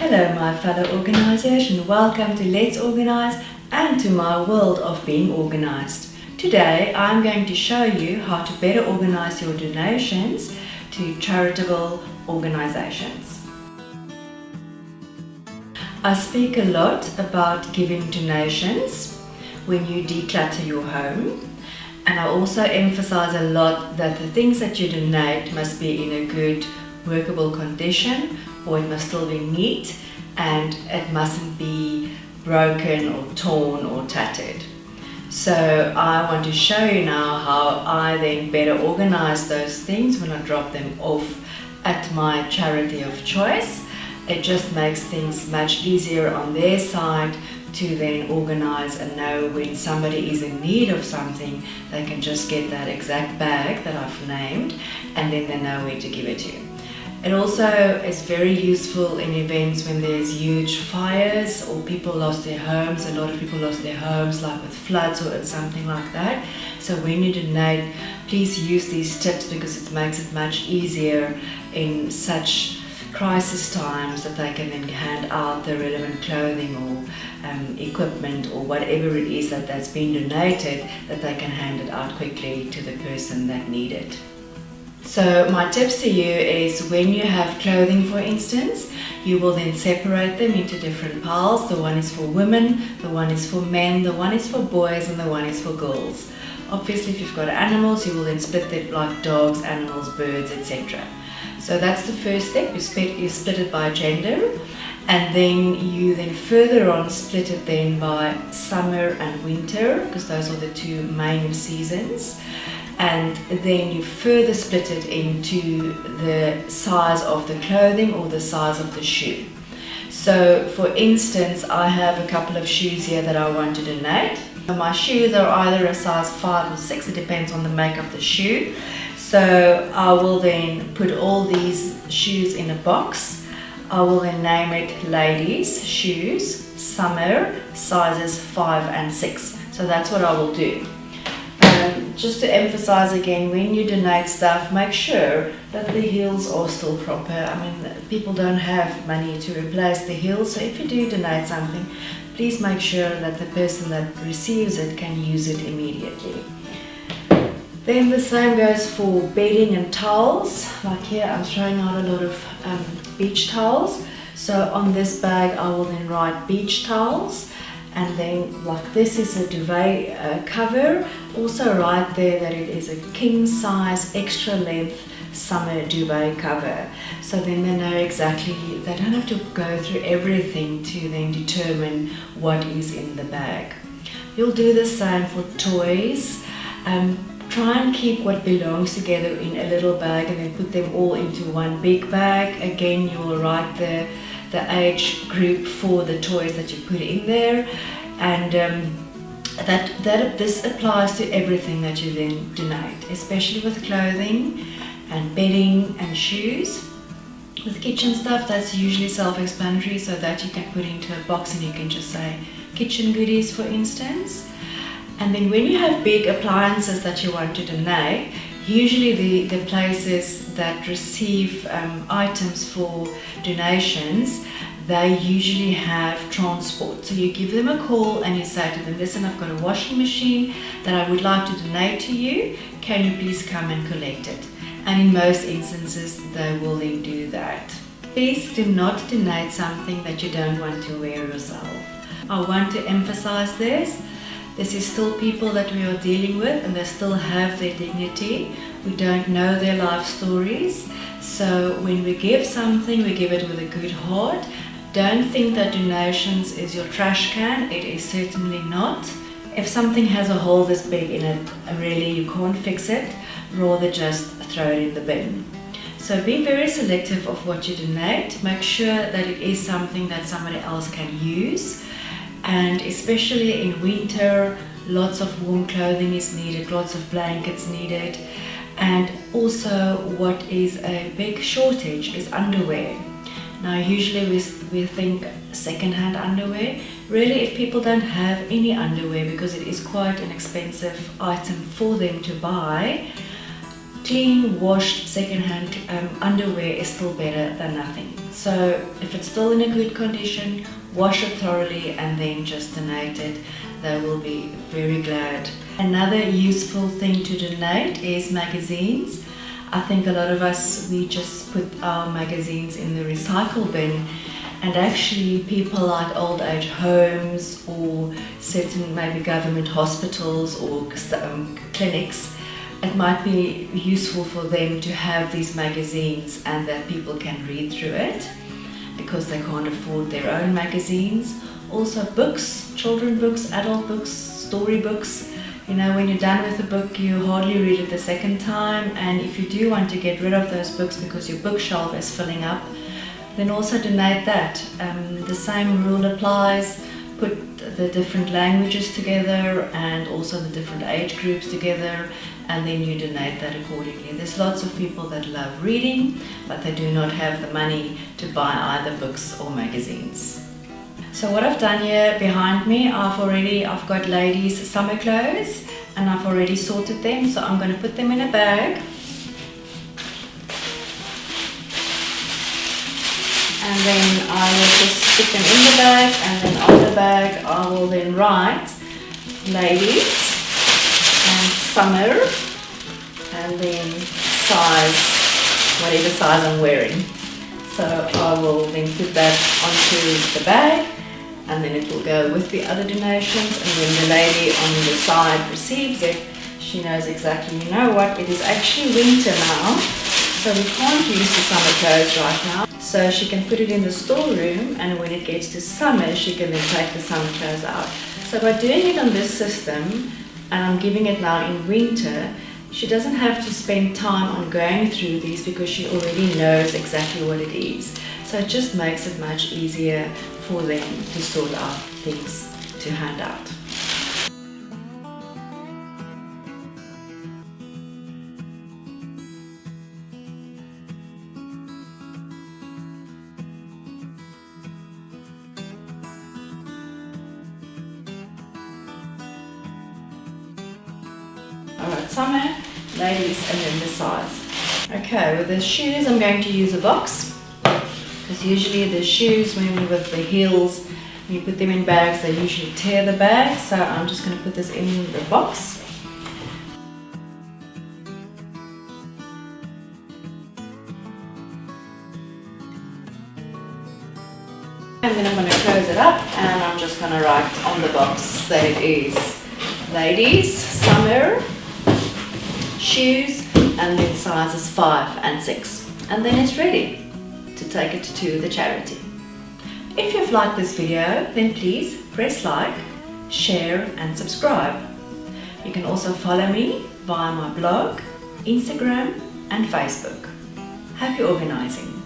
Hello my fellow organisers, and welcome to Let's Organise and to my world of being organised. Today I'm going to show you how to better organise your donations to charitable organisations. I speak a lot about giving donations when you declutter your home, and I also emphasise a lot that the things that you donate must be in a good workable condition, or it must still be neat, and it mustn't be broken or torn or tattered. So I want to show you now how I then better organize those things when I drop them off at my charity of choice. It just makes things much easier on their side to then organize and know when somebody is in need of something, they can just get that exact bag that I've named, and then they know where to give it to. It also is very useful in events when there's huge fires or people lost their homes. A lot of people lost their homes, like with floods or something like that. So when you donate, please use these tips because it makes it much easier in such crisis times that they can then hand out the relevant clothing or equipment or whatever it is that's been donated, that they can hand it out quickly to the person that needs it. So my tips to you is, when you have clothing, for instance, you will then separate them into different piles. The one is for women, the one is for men, the one is for boys, and the one is for girls. Obviously, if you've got animals, you will then split it like dogs, animals, birds, etc. So that's the first step. You split it by gender, and then you further on split it then by summer and winter, because those are the two main seasons. And then you further split it into the size of the clothing or the size of the shoe. So for instance, I have a couple of shoes here that I want to donate. My shoes are either a size 5 or 6, it depends on the make of the shoe. So I will then put all these shoes in a box. I will then name it ladies shoes, summer, sizes 5 and 6. So that's what I will do. Just to emphasize again, when you donate stuff, make sure that the heels are still proper. I mean, people don't have money to replace the heels, so if you do donate something, please make sure that the person that receives it can use it immediately. Then the same goes for bedding and towels. Like here, I'm throwing out a lot of beach towels. So on this bag, I will then write beach towels. And then, like this is a duvet cover, also write there that it is a king size extra length summer duvet cover. So then they know exactly, they don't have to go through everything to then determine what is in the bag. You'll do the same for toys. Try and keep what belongs together in a little bag and then put them all into one big bag. Again, you will write the age group for the toys that you put in there, and this applies to everything that you then donate, especially with clothing and bedding and shoes. With kitchen stuff, that's usually self-explanatory, so that you can put into a box and you can just say kitchen goodies, for instance. And then when you have big appliances that you want to donate, usually the places that receive items for donations, they usually have transport. So you give them a call and you say to them, listen, I've got a washing machine that I would like to donate to you. Can you please come and collect it? And in most instances, they will then do that. Please do not donate something that you don't want to wear yourself. I want to emphasize this. This is still people that we are dealing with, and they still have their dignity. We don't know their life stories. So when we give something, we give it with a good heart. Don't think that donations is your trash can. It is certainly not. If something has a hole this big in it, really you can't fix it, rather just throw it in the bin. So be very selective of what you donate. Make sure that it is something that somebody else can use. And especially in winter, lots of warm clothing is needed, lots of blankets needed. And also what is a big shortage is underwear. Now usually we think second-hand underwear. Really, if people don't have any underwear, because it is quite an expensive item for them to buy, clean, washed, second-hand underwear is still better than nothing. So if it's still in a good condition, wash it thoroughly and then just donate it. They will be very glad. Another useful thing to donate is magazines. I think a lot of us, we just put our magazines in the recycle bin, and actually people like old age homes or certain maybe government hospitals or clinics, it might be useful for them to have these magazines and that people can read through it because they can't afford their own magazines. Also books, children books, adult books, story books. You know, when you're done with a book, you hardly read it the second time, and if you do want to get rid of those books because your bookshelf is filling up, then also donate that. The same rule applies. Put the different languages together and also the different age groups together, and then you donate that accordingly. There's lots of people that love reading, but they do not have the money to buy either books or magazines. So what I've done here behind me, I've got ladies' summer clothes and I've already sorted them, so I'm going to put them in a bag. And then I will just stick them in the bag, and then on the bag I will then write ladies and summer and then size, whatever size I'm wearing. So I will then put that onto the bag, and then it will go with the other donations, and when the lady on the side receives it, she knows exactly, you know what, it is actually winter now, so we can't use the summer clothes right now. So she can put it in the storeroom, and when it gets to summer, she can then take the summer clothes out. So by doing it on this system, and I'm giving it now in winter, she doesn't have to spend time on going through these because she already knows exactly what it is. So it just makes it much easier for them to sort out things to hand out. Alright, summer, ladies, and then the size. Okay, with the shoes I'm going to use a box, because usually the shoes, when with the heels, when you put them in bags, they usually tear the bag, so I'm just going to put this in the box. And then I'm going to close it up, and I'm just going to write on the box that it is ladies, summer, shoes, and then sizes 5 and 6. And then it's ready to take it to the charity. If you've liked this video, then please press like, share and subscribe. You can also follow me via my blog, Instagram and Facebook. Happy organising!